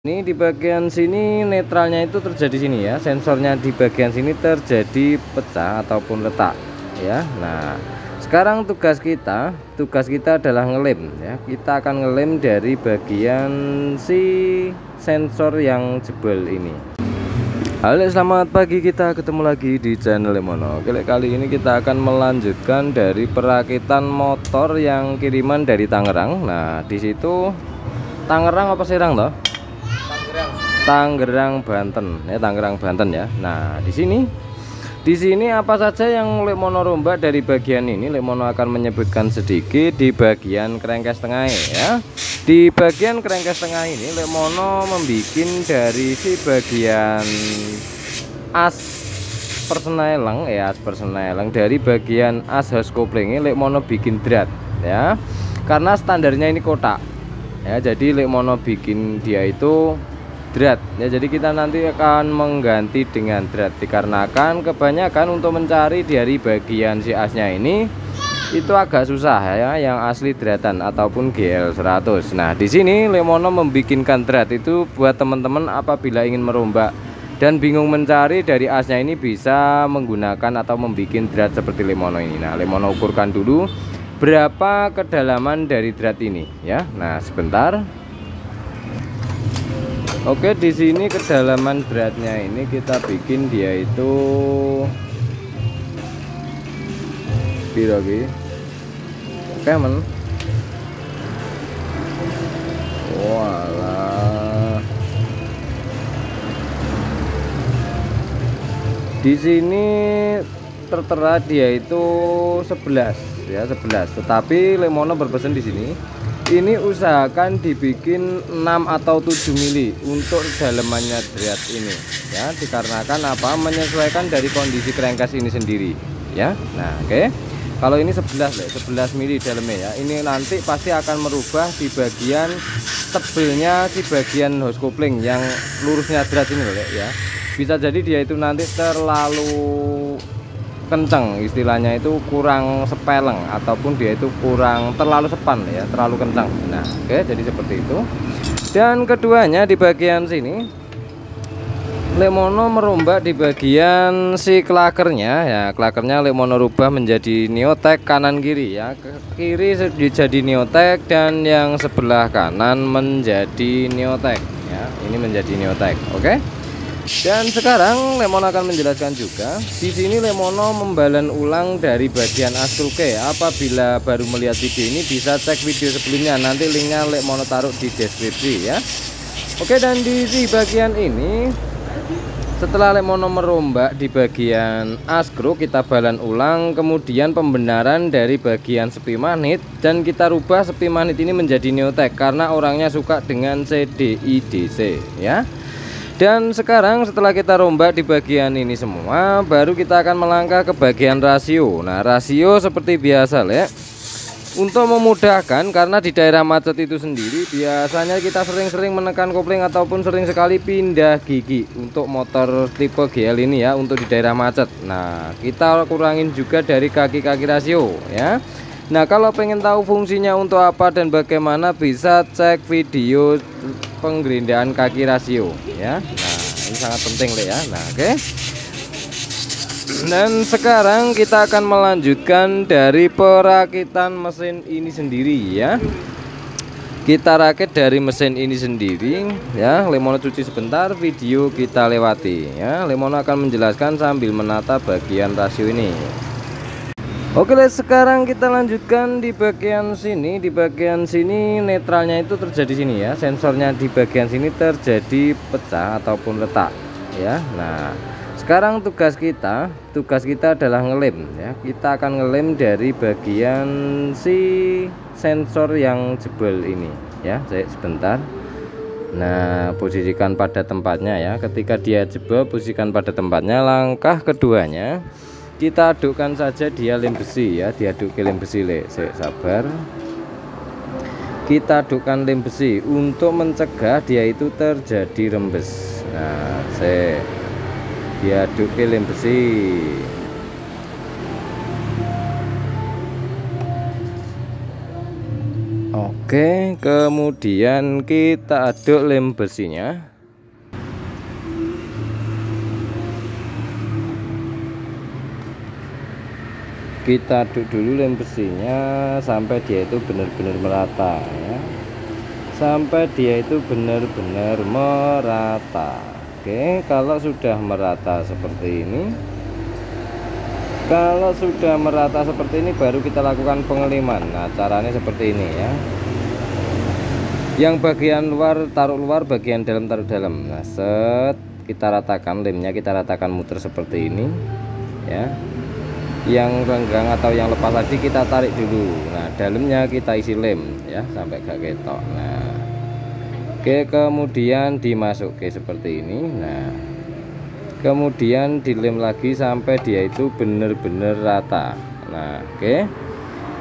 Ini di bagian sini netralnya itu terjadi sini ya, sensornya di bagian sini terjadi pecah ataupun retak ya. Nah, sekarang tugas kita adalah ngelem ya. Kita akan ngelem dari bagian si sensor yang jebol ini. Halo, selamat pagi, kita ketemu lagi di channel Lemono. Oke, kali ini kita akan melanjutkan dari perakitan motor yang kiriman dari Tangerang. Nah, di situ Tangerang apa Serang toh? Tangerang Banten ya, Tangerang Banten ya. Nah, di sini apa saja yang Lemono rombak dari bagian ini, Lemono akan menyebutkan sedikit di bagian kerengkes tengah ya. Di bagian kerengkes tengah ini Lemono membuat dari si bagian as persneling ya, as persneling dari bagian as hose kopling ini Lemono bikin drat ya. Karena standarnya ini kotak ya, jadi Lemono bikin dia itu drat ya, jadi kita nanti akan mengganti dengan drat dikarenakan kebanyakan untuk mencari dari bagian si asnya ini itu agak susah ya, yang asli dratan ataupun GL100. Nah, di sini Lemono membikinkan drat itu buat teman-teman apabila ingin merombak dan bingung mencari dari asnya ini bisa menggunakan atau membikin drat seperti Lemono ini. Nah, Lemono ukurkan dulu berapa kedalaman dari drat ini ya. Nah, sebentar. Oke, di sini kedalaman dratnya ini kita bikin dia itu pirogi. Oke, men. Walah. Di sini tertera dia itu 11 ya, 11. Tetapi Lemono berpesan di sini ini usahakan dibikin 6 atau 7 mili untuk dalemannya drat ini ya, dikarenakan apa, menyesuaikan dari kondisi kerengkes ini sendiri ya. Nah, oke, kalau ini 11 mili dalamnya ya, ini nanti pasti akan merubah di bagian tebelnya si bagian hose kopling yang lurusnya drat ini loh ya. Bisa jadi dia itu nanti terlalu kencang, istilahnya itu kurang sepeleng ataupun dia itu kurang terlalu sepan ya, terlalu kencang. Nah, oke, jadi seperti itu. Dan keduanya di bagian sini Lemono merombak di bagian si klakernya ya, klakernya Lemono rubah menjadi Neotek kanan kiri ya, ke kiri jadi Neotek dan yang sebelah kanan menjadi Neotek ya, ini menjadi Neotek. Oke. Dan sekarang Lemono akan menjelaskan juga. Di sini Lemono membalan ulang dari bagian askruke. Apabila baru melihat video ini bisa cek video sebelumnya. Nanti linknya Lemono taruh di deskripsi ya. Oke, dan di bagian ini setelah Lemono merombak di bagian askro, kita balan ulang. Kemudian pembenaran dari bagian sepi magnet dan kita rubah sepi magnet ini menjadi Neotek karena orangnya suka dengan CDI-DC ya. Dan sekarang setelah kita rombak di bagian ini semua, baru kita akan melangkah ke bagian rasio. Nah, rasio seperti biasa le, untuk memudahkan karena di daerah macet itu sendiri biasanya kita sering-sering menekan kopling ataupun sering sekali pindah gigi untuk motor tipe GL ini ya, untuk di daerah macet. Nah, kita kurangin juga dari kaki-kaki rasio ya. Nah, kalau pengen tahu fungsinya untuk apa dan bagaimana bisa cek video penggerindaan kaki rasio ya. Nah, ini sangat penting le ya. Nah, oke. Dan sekarang kita akan melanjutkan dari perakitan mesin ini sendiri ya. Kita rakit dari mesin ini sendiri ya. Lemono cuci sebentar, video kita lewati ya. Lemono akan menjelaskan sambil menata bagian rasio ini. Oke, sekarang kita lanjutkan di bagian sini. Di bagian sini netralnya itu terjadi sini ya, sensornya di bagian sini terjadi pecah ataupun retak ya. Nah, sekarang tugas kita adalah ngelem ya. Kita akan ngelem dari bagian si sensor yang jebol ini ya. Saya sebentar. Nah, posisikan pada tempatnya ya. Ketika dia jebol, posisikan pada tempatnya. Langkah keduanya kita adukkan saja dia lem besi ya, diaduk ke lem besi le. Sabar, kita adukkan lem besi untuk mencegah dia itu terjadi rembes. Nah, diaduk ke lem besi. Oke, kemudian kita aduk lem besinya. Kita aduk dulu lem besinya sampai dia itu benar-benar merata ya. Sampai dia itu benar-benar merata. Oke, kalau sudah merata seperti ini, baru kita lakukan pengeliman. Nah, caranya seperti ini ya. Yang bagian luar taruh luar, bagian dalam taruh dalam. Nah, set, kita ratakan lemnya, kita ratakan muter seperti ini ya. Yang renggang atau yang lepas tadi kita tarik dulu. Nah, dalamnya kita isi lem ya sampai gak ketok. Nah, oke, kemudian dimasuki seperti ini. Nah, kemudian dilem lagi sampai dia itu benar-benar rata. Nah, oke,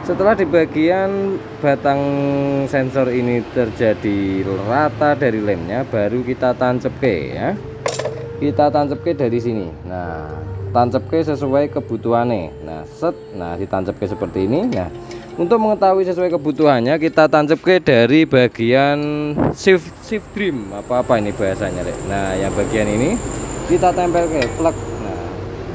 setelah di bagian batang sensor ini terjadi rata dari lemnya, baru kita tancapke ya. Kita tancapke dari sini. Nah, tancapke sesuai kebutuhannya. Nah, set, nah ditancapke seperti ini. Nah, untuk mengetahui sesuai kebutuhannya, kita tancapke dari bagian shift trim apa ini bahasanya, Rek. Nah, yang bagian ini kita tempel ke plug. Nah,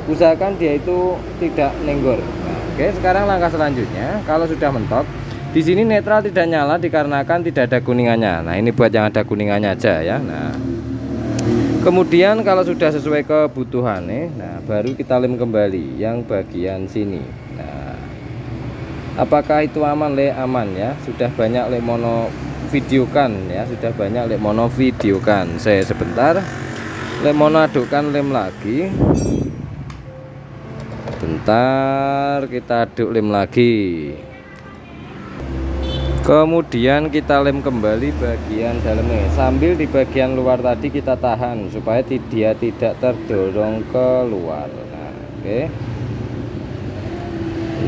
usahakan dia itu tidak nenggor. Nah, oke, sekarang langkah selanjutnya, kalau sudah mentok, di sini netral tidak nyala dikarenakan tidak ada kuningannya. Nah, ini buat yang ada kuningannya aja ya. Nah, kemudian kalau sudah sesuai kebutuhannya, nah baru kita lem kembali yang bagian sini. Nah, apakah itu aman? Aman ya. Sudah banyak Lemono videokan ya, sudah banyak Lemono videokan. Saya sebentar Lemono adukkan lem lagi. Bentar, kita aduk lem lagi. Kemudian kita lem kembali bagian dalamnya, sambil di bagian luar tadi kita tahan supaya dia tidak terdorong keluar. Nah, oke.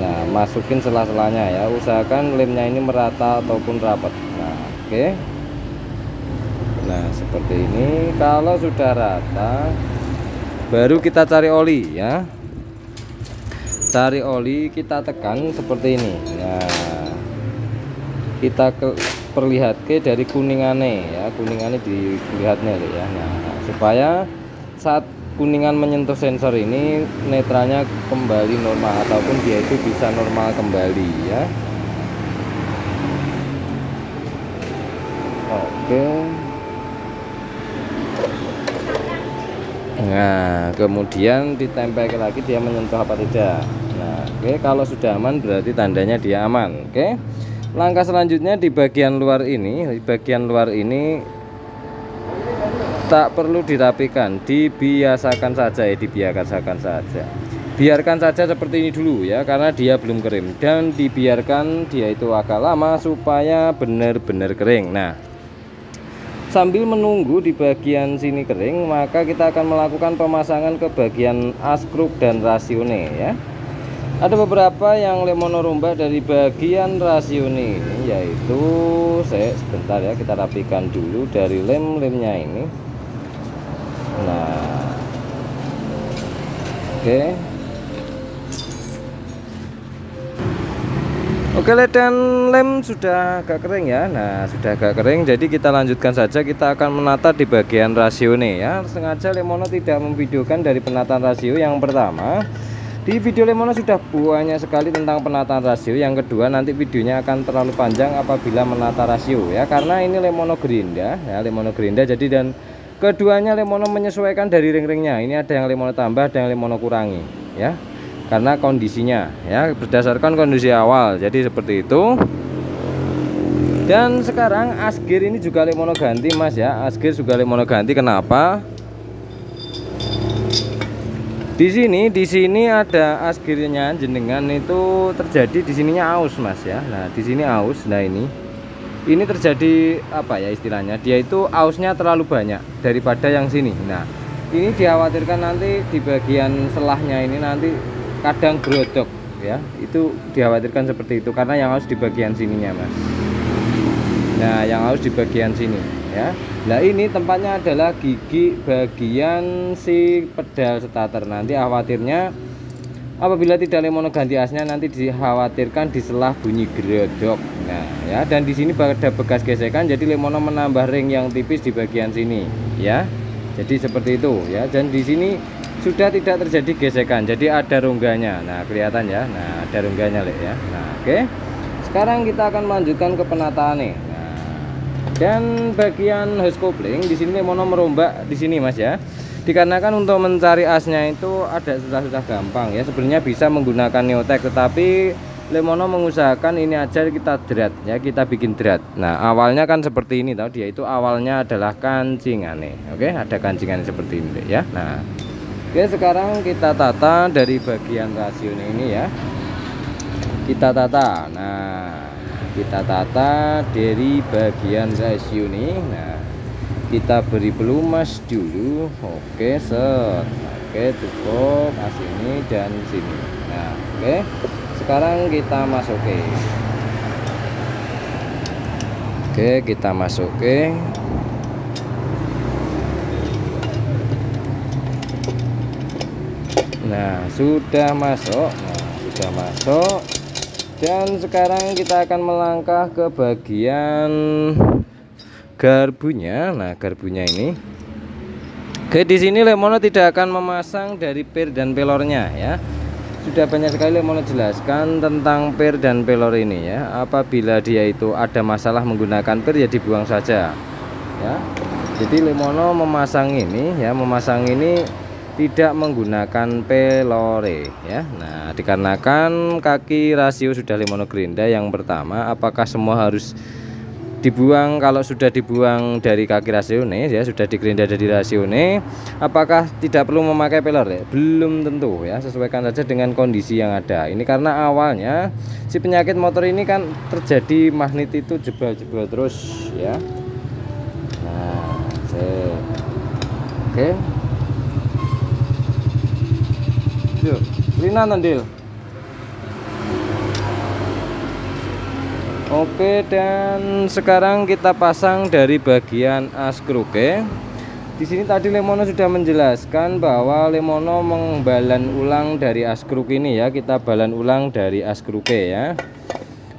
Nah, masukin sela-selanya ya, usahakan lemnya ini merata ataupun rapat. Nah, oke. Nah, seperti ini. Kalau sudah rata, baru kita cari oli ya. Cari oli, kita tekan seperti ini. Nah, kita perlihatkan dari kuningannya ya, kuningannya dilihatnya ya. Nah, supaya saat kuningan menyentuh sensor ini, netralnya kembali normal ataupun dia itu bisa normal kembali ya. Oke. Nah, kemudian ditempelkan lagi dia menyentuh apa tidak. Nah, oke, kalau sudah aman berarti tandanya dia aman. Oke. Langkah selanjutnya di bagian luar ini, tak perlu dirapikan, dibiasakan saja ya, dibiasakan saja. Biarkan saja seperti ini dulu ya, karena dia belum kering, dan dibiarkan dia itu agak lama supaya benar-benar kering. Nah, sambil menunggu di bagian sini kering, maka kita akan melakukan pemasangan ke bagian askruk dan rasionya ya. Ada beberapa yang Lemono rombak dari bagian rasione ini, yaitu saya sebentar ya, kita rapikan dulu dari lem-lemnya ini. Nah, oke. Oke, dan lem sudah agak kering ya. Nah, sudah agak kering, jadi kita lanjutkan saja. Kita akan menata di bagian rasione ya. Sengaja Lemono tidak memvideokan dari penataan rasio yang pertama. Di video Lemono sudah banyak sekali tentang penataan rasio. Yang kedua, nanti videonya akan terlalu panjang apabila menata rasio ya, karena ini Lemono Gerinda ya, Lemono Gerinda. Jadi dan keduanya Lemono menyesuaikan dari ring-ringnya. Ini ada yang Lemono tambah, ada yang Lemono kurangi ya, karena kondisinya ya, berdasarkan kondisi awal. Jadi seperti itu. Dan sekarang asgir ini juga Lemono ganti Mas ya. Asgir juga Lemono ganti. Kenapa? Di sini ada asgirnya jenengan itu terjadi di sininya aus Mas ya. Nah, di sini aus. Nah, ini terjadi apa ya istilahnya? Dia itu ausnya terlalu banyak daripada yang sini. Nah, ini dikhawatirkan nanti di bagian selahnya ini nanti kadang brodok ya. Itu dikhawatirkan seperti itu karena yang aus di bagian sininya Mas. Nah, yang aus di bagian sini ya. Nah, ini tempatnya adalah gigi bagian si pedal starter. Nanti khawatirnya Apabila tidak Lemono ganti asnya, nanti dikhawatirkan diselah bunyi geredok. Nah ya, dan di sini ada bekas gesekan, jadi Lemono menambah ring yang tipis di bagian sini ya. Jadi seperti itu ya, dan di sini sudah tidak terjadi gesekan, jadi ada rongganya. Nah kelihatan ya, nah ada rongganya Le ya. Nah oke, sekarang kita akan melanjutkan ke penataan nih. Nah, dan bagian hose coupling di sini Lemono merombak di sini Mas ya, dikarenakan untuk mencari asnya itu ada susah-susah gampang ya. Sebenarnya bisa menggunakan Neotek, tetapi Lemono mengusahakan ini aja kita drat ya, kita bikin drat. Nah awalnya kan seperti ini tahu, dia itu awalnya adalah kancingan nih. Oke, ada kancingan seperti ini ya. Nah oke, sekarang kita tata dari bagian rasio ini ya, kita tata. Nah kita tata dari bagian rasio nih. Nah kita beri pelumas dulu. Oke, set. Oke, cukup as ini dan sini. Nah oke, sekarang kita masukin. Oke, kita masukin. Nah sudah masuk. Nah sudah masuk, dan sekarang kita akan melangkah ke bagian garbunya. Nah garbunya ini, oke, di sini Lemono tidak akan memasang dari per dan pelornya ya. Sudah banyak sekali Lemono jelaskan tentang per dan pelor ini ya. Apabila dia itu ada masalah menggunakan per ya dibuang saja ya. Jadi Lemono memasang ini ya, memasang ini tidak menggunakan pelore ya. Nah dikarenakan kaki rasio sudah Lemono gerinda yang pertama, apakah semua harus dibuang? Kalau sudah dibuang dari kaki rasione ya, sudah digerinda dari rasione, apakah tidak perlu memakai pelor ya? Belum tentu ya, sesuaikan saja dengan kondisi yang ada. Ini karena awalnya si penyakit motor ini kan terjadi magnet itu jebol-jebol terus ya. Nah oke, yuk Rina Nandil. Oke, dan sekarang kita pasang dari bagian as-kruk. Di sini tadi Lemono sudah menjelaskan bahwa Lemono membalan ulang dari as-kruk ini ya. Kita balan ulang dari as-kruk ya,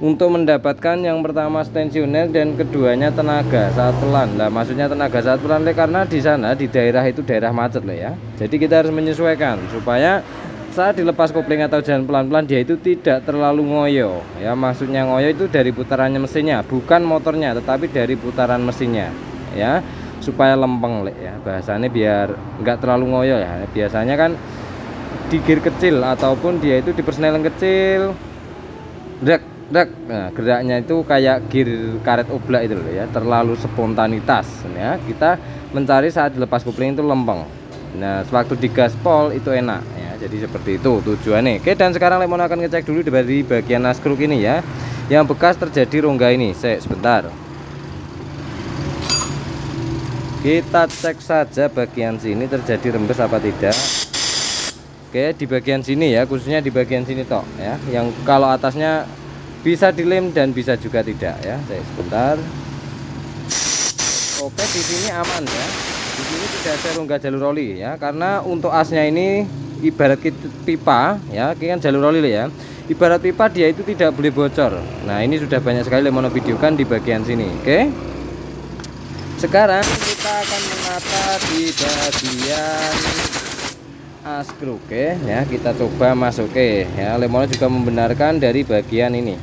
untuk mendapatkan yang pertama tensioner dan keduanya tenaga saat pelan. Nah maksudnya tenaga saat pelan karena di sana di daerah itu daerah macet ya. Jadi kita harus menyesuaikan supaya saat dilepas kopling atau jalan pelan-pelan dia itu tidak terlalu ngoyo ya. Maksudnya ngoyo itu dari putarannya mesinnya, bukan motornya, tetapi dari putaran mesinnya ya, supaya lempeng ya bahasanya, biar nggak terlalu ngoyo ya. Biasanya kan di gear kecil ataupun dia itu di persneling kecil drak. Nah geraknya itu kayak gear karet oblak itu loh ya, terlalu spontanitas ya. Kita mencari saat dilepas kopling itu lempeng. Nah sewaktu digaspol itu enak ya, jadi seperti itu tujuannya. Oke, dan sekarang Lemono akan ngecek dulu dari bagian as-kruk ini ya, yang bekas terjadi rongga ini. Sebentar, kita cek saja bagian sini terjadi rembes apa tidak. Oke, di bagian sini ya, khususnya di bagian sini tok ya, yang kalau atasnya bisa dilem dan bisa juga tidak ya. Sebentar. Oke, di sini aman ya. Di sini tidak ada rongga jalur oli ya, karena untuk asnya ini ibarat pipa ya, ini kan jalur oli ya. Ibarat pipa dia itu tidak boleh bocor. Nah ini sudah banyak sekali Lemono videokan di bagian sini. Oke, sekarang kita akan menata di bagian as-kruk ya. Kita coba masuk ya. Lemono juga membenarkan dari bagian ini,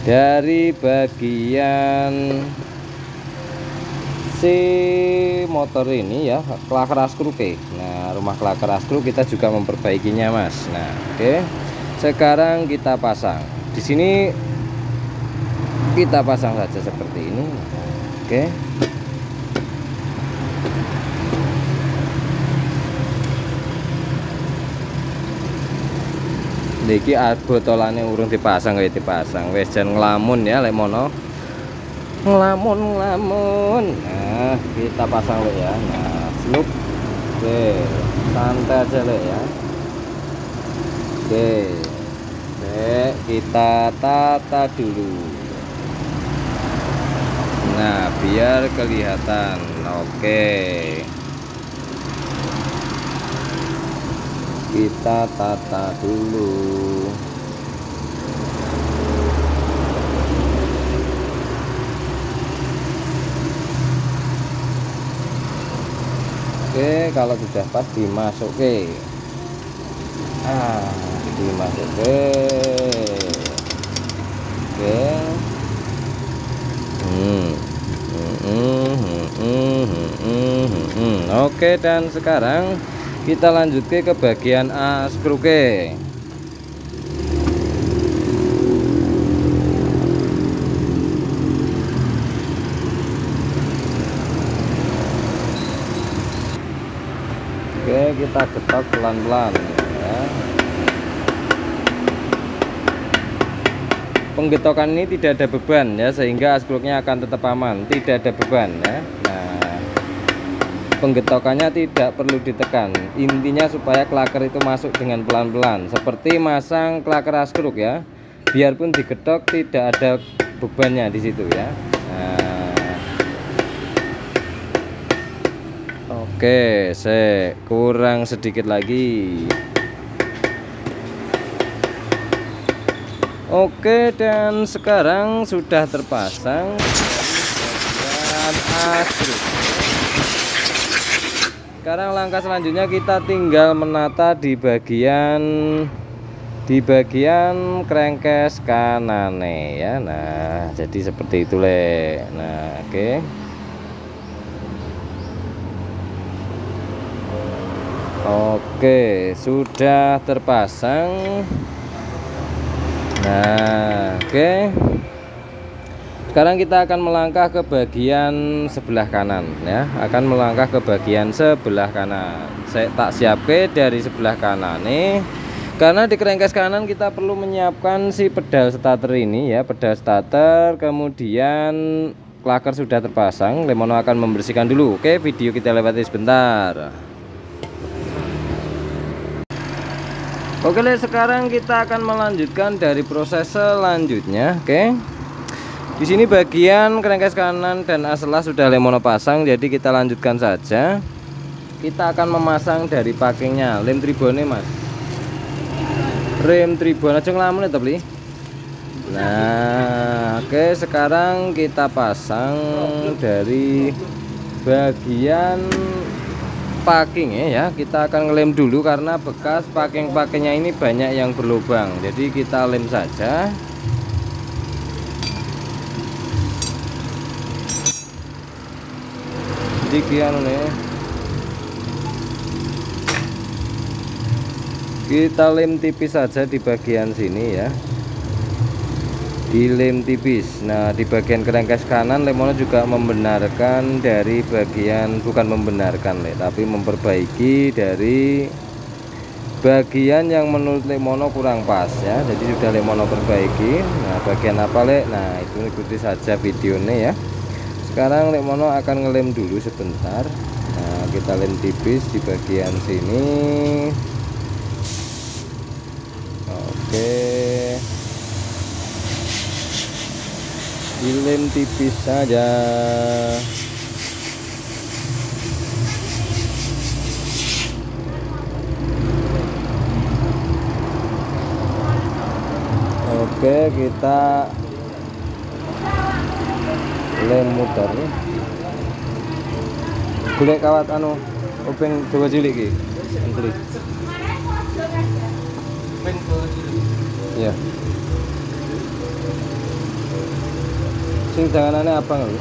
dari bagian si motor ini ya, klaker as-kruk. Nah rumah klaker as-kruk kita juga memperbaikinya Mas. Nah oke, sekarang kita pasang di sini, kita pasang saja seperti ini. Oke, niki botolannya urung dipasang kayak dipasang, wes jangan ngelamun ya Lemono, ngelamun. Nah kita pasang lo ya. Nah slup, oke, santai aja lo ya. Oke, kita tata dulu. Nah biar kelihatan. Oke, kita tata dulu. Oke, kalau sudah pas dimasukin. Dimasukin. Oke. Oke, dan sekarang kita lanjut ke bagian askruke. Oke, kita getok pelan-pelan ya. Penggetokan ini tidak ada beban ya, sehingga askruknya akan tetap aman, tidak ada beban ya. Nah, penggetokannya tidak perlu ditekan, intinya supaya klaker itu masuk dengan pelan-pelan, seperti masang klaker askruk ya. Biarpun digetok tidak ada bebannya di situ ya. Nah, oke, kurang sedikit lagi. Oke, dan sekarang sudah terpasang bagian askruk. Sekarang langkah selanjutnya kita tinggal menata di bagian crankcase kanane ya. Nah, jadi seperti itu le. Nah, oke. Oke, sudah terpasang. Nah, oke. Sekarang kita akan melangkah ke bagian sebelah kanan ya. Akan melangkah ke bagian sebelah kanan. Saya tak siapke dari sebelah kanan nih. Karena di crankcase kanan kita perlu menyiapkan si pedal starter ini ya, pedal starter, kemudian klaker sudah terpasang. Lemono akan membersihkan dulu. Oke, video kita lewati sebentar. Oke, sekarang kita akan melanjutkan dari proses selanjutnya. Oke, di sini bagian crankcase kanan dan aslah sudah Lemono pasang, jadi kita lanjutkan saja. Kita akan memasang dari packingnya, lem tribone mas, rem tribone aja ngelamun ya tapi. Nah, oke, sekarang kita pasang dari bagian packing ya. Kita akan ngelem dulu karena bekas packing-packingnya ini banyak yang berlubang, jadi kita lem saja. Jadi kian nih, kita lem tipis saja di bagian sini ya, dilem tipis. Nah, di bagian crankcase kanan Lemono juga membenarkan dari bagian, bukan membenarkan tapi memperbaiki dari bagian yang menurut Lemono kurang pas ya. Jadi sudah Lemono perbaiki. Nah, bagian apa nah itu ikuti saja videonya ya. Sekarang Lemono akan ngelem dulu sebentar. Nah, kita lem tipis di bagian sini. Oke, dilem tipis saja. Oke, kita lem muter. Golek kawat anu upeng dawa cilik iki. Antri. Ya. Sing janganane abang lho.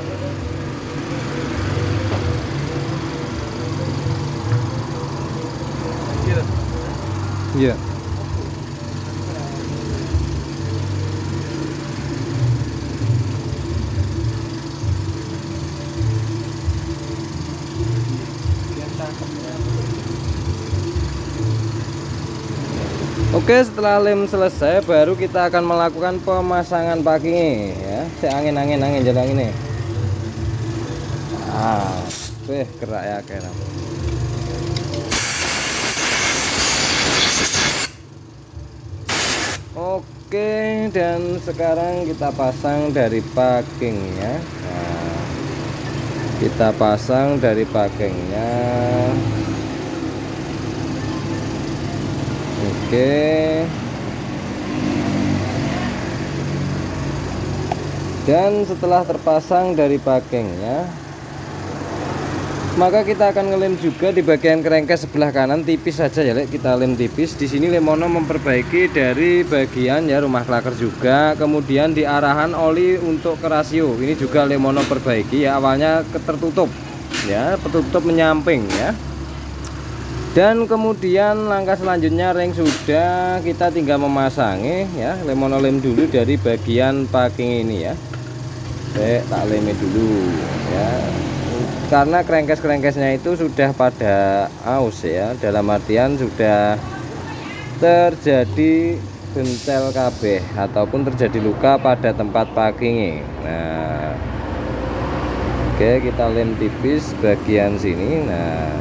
Iya. Oke, setelah lem selesai baru kita akan melakukan pemasangan packing ya. Angin jalan ini. Gerak ya kira. Oke, dan sekarang kita pasang dari packingnya. Nah, kita pasang dari packingnya. Oke. Dan setelah terpasang dari pakingnya, maka kita akan ngelem juga di bagian kerengkes sebelah kanan tipis saja ya, Lek. Kita lem tipis. Di sini Lemono memperbaiki dari bagian ya rumah klaker juga. Kemudian di arahan oli untuk ke rasio, ini juga Lemono perbaiki ya. Awalnya tertutup ya, tertutup menyamping ya. Dan kemudian langkah selanjutnya ring sudah, kita tinggal memasangi ya. Lemono lem dulu dari bagian packing ini ya. Tak lem dulu ya, karena kerengkes-kerengkesnya itu sudah pada aus ya, dalam artian sudah terjadi bencel kabeh ataupun terjadi luka pada tempat packing. Nah, oke, kita lem tipis bagian sini. Nah,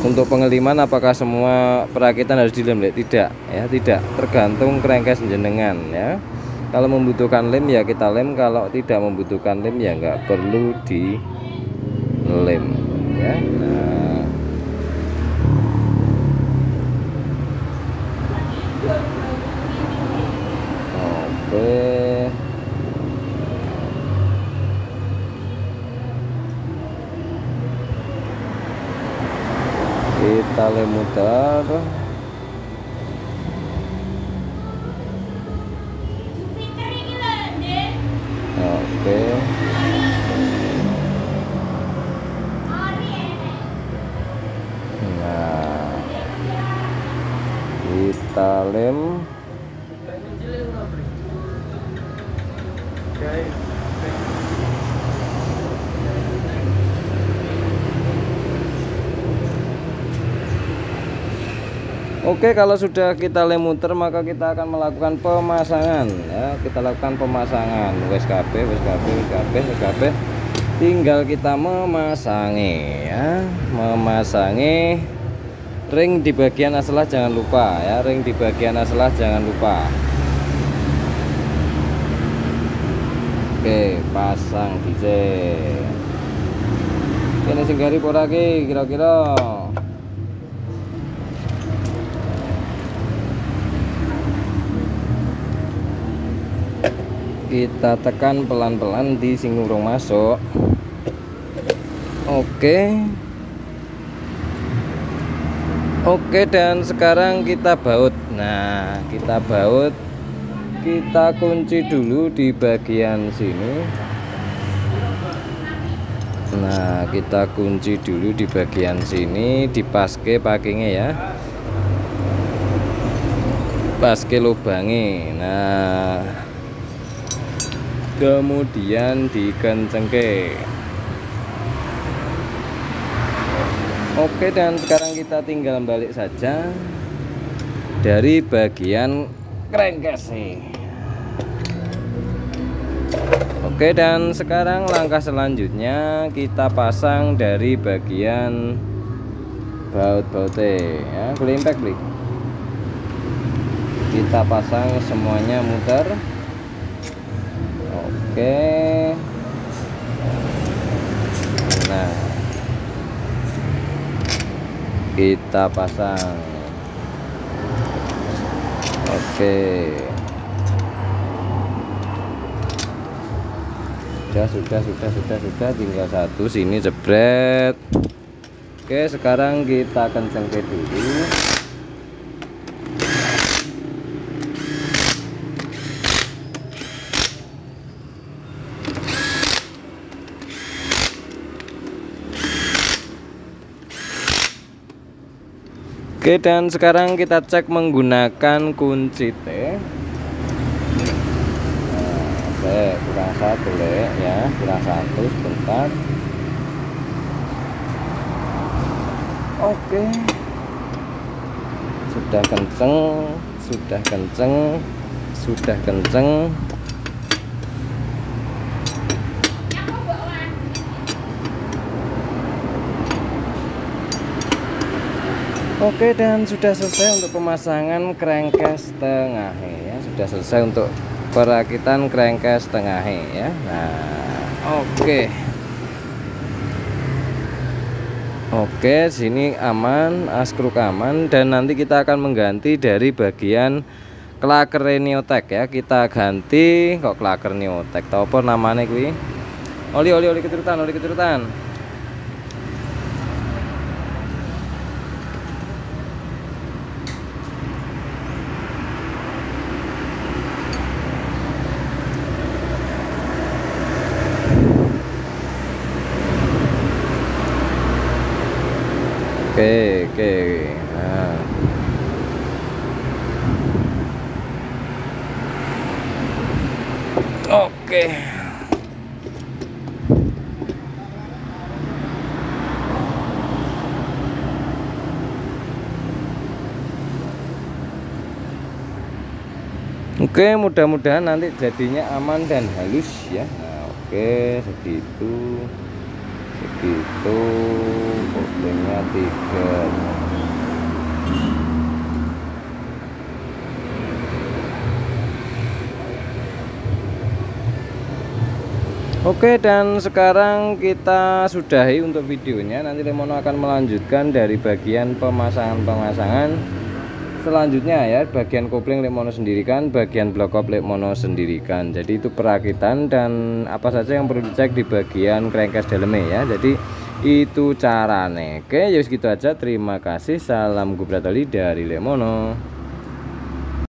untuk pengeliman apakah semua perakitan harus dilem? Tidak ya, tidak, tergantung kerengkes jenengan ya. Kalau membutuhkan lem ya kita lem, kalau tidak membutuhkan lem ya nggak perlu di lem ya. Nah, oke, kita lem muter. Oke. Nah, kita lem. Oke, kalau sudah kita lem muter maka kita akan melakukan pemasangan ya. Kita lakukan pemasangan wes kabeh. Tinggal kita memasangi ya, memasangi ring di bagian aselah jangan lupa ya, ring di bagian aselah jangan lupa. Oke, pasang dhisik. Kene sing gari ora ki kira-kira. Kita tekan pelan-pelan di sing urung masuk. Oke. Oke, dan sekarang kita baut. Nah, kita baut. Kita kunci dulu di bagian sini. Nah, kita kunci dulu di bagian sini, dipaske packingnya ya. Paske lubangnya. Nah, kemudian dikencengke. Oke, dan sekarang kita tinggal balik saja dari bagian kerengkes nih. Oke, dan sekarang langkah selanjutnya kita pasang dari bagian baut-bautnya ya, boleh impact beli. Kita pasang semuanya muter. Oke. Nah, kita pasang. Oke. Sudah, tinggal satu sini jebret. Oke, sekarang kita kencengke dulu. Oke, dan sekarang kita cek menggunakan kunci T. Nah, kurang satu ya, kurang satu sebentar. Oke, sudah kenceng. Oke, dan sudah selesai untuk pemasangan kerengkes tengah ya. Sudah selesai untuk perakitan kerengkes tengah ya. Nah, oke. Oke, sini aman, askruk aman, dan nanti kita akan mengganti dari bagian klaker Neotek ya. Kita ganti kok klaker Neotek tau apa namanya kuwi. Oli keturutan. Oke. Nah. Oke. Oke, mudah-mudahan nanti jadinya aman dan halus ya. Nah, oke, segitu koplingnya 3. Oke, dan sekarang kita sudahi untuk videonya. Nanti Lemono akan melanjutkan dari bagian pemasangan selanjutnya ya. Bagian kopling Lemono sendirikan, bagian blokop Lemono sendirikan. Jadi itu perakitan dan apa saja yang perlu dicek di bagian crankcase dalamnya ya. Jadi itu carane. Oke, ya segitu aja. Terima kasih. Salam Gubratoli dari Lemono.